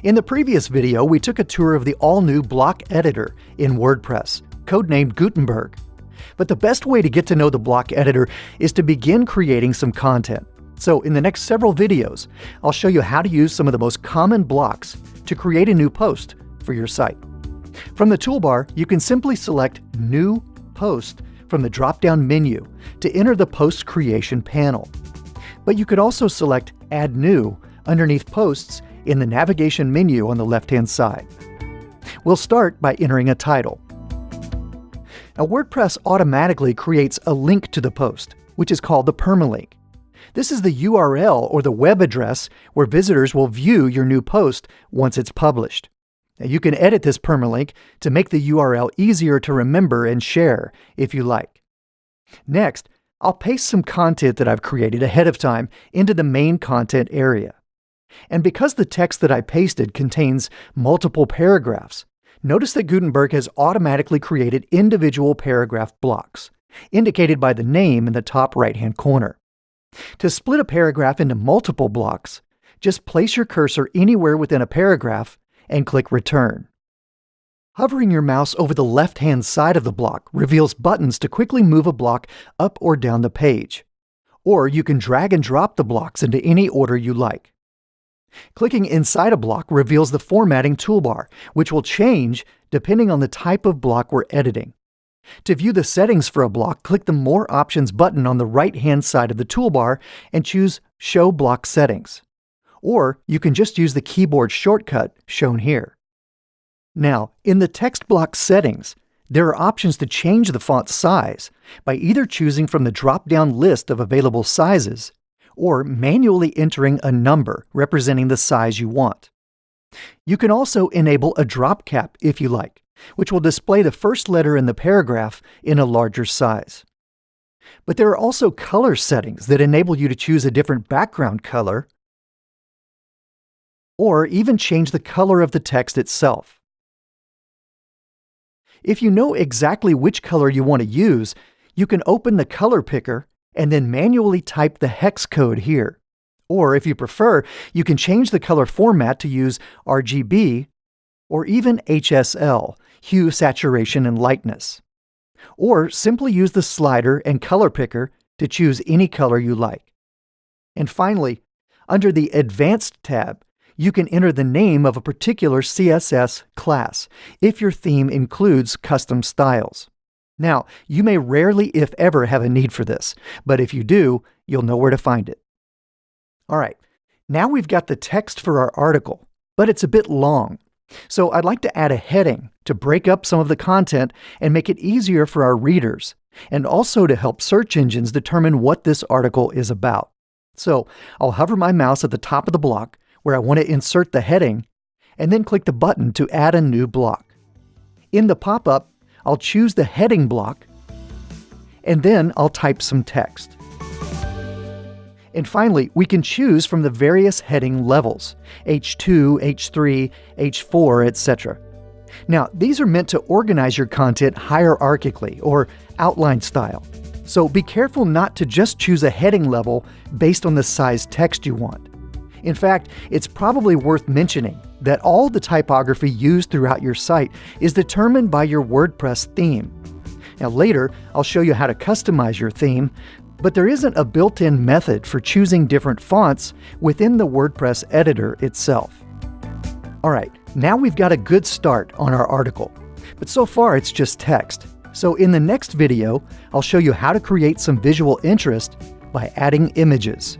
In the previous video, we took a tour of the all-new block editor in WordPress, codenamed Gutenberg. But the best way to get to know the block editor is to begin creating some content. So in the next several videos, I'll show you how to use some of the most common blocks to create a new post for your site. From the toolbar, you can simply select New Post from the drop-down menu to enter the post creation panel. But you could also select Add New underneath Posts in the navigation menu on the left-hand side. We'll start by entering a title. Now, WordPress automatically creates a link to the post, which is called the permalink. This is the URL or the web address where visitors will view your new post once it's published. Now, you can edit this permalink to make the URL easier to remember and share if you like. Next, I'll paste some content that I've created ahead of time into the main content area. And because the text that I pasted contains multiple paragraphs, notice that Gutenberg has automatically created individual paragraph blocks, indicated by the name in the top right-hand corner. To split a paragraph into multiple blocks, just place your cursor anywhere within a paragraph and click Return. Hovering your mouse over the left-hand side of the block reveals buttons to quickly move a block up or down the page. Or you can drag and drop the blocks into any order you like. Clicking inside a block reveals the formatting toolbar, which will change depending on the type of block we're editing. To view the settings for a block, click the More Options button on the right-hand side of the toolbar and choose Show Block Settings. Or you can just use the keyboard shortcut shown here. Now, in the text block settings, there are options to change the font size by either choosing from the drop-down list of available sizes or manually entering a number representing the size you want. You can also enable a drop cap if you like, which will display the first letter in the paragraph in a larger size. But there are also color settings that enable you to choose a different background color or even change the color of the text itself. If you know exactly which color you want to use, you can open the color picker and then manually type the hex code here. Or if you prefer, you can change the color format to use RGB or even HSL, hue, saturation, and lightness. Or simply use the slider and color picker to choose any color you like. And finally, under the Advanced tab, you can enter the name of a particular CSS class if your theme includes custom styles. Now, you may rarely, if ever, have a need for this, but if you do, you'll know where to find it. All right, now we've got the text for our article, but it's a bit long. So I'd like to add a heading to break up some of the content and make it easier for our readers, and also to help search engines determine what this article is about. So I'll hover my mouse at the top of the block where I want to insert the heading, and then click the button to add a new block. In the pop-up, I'll choose the heading block, and then I'll type some text. And finally, we can choose from the various heading levels, H2, H3, H4, etc. Now, these are meant to organize your content hierarchically or outline style. So be careful not to just choose a heading level based on the size text you want. In fact, it's probably worth mentioning that all the typography used throughout your site is determined by your WordPress theme. Now later, I'll show you how to customize your theme, but there isn't a built-in method for choosing different fonts within the WordPress editor itself. All right, now we've got a good start on our article, but so far it's just text. So in the next video, I'll show you how to create some visual interest by adding images.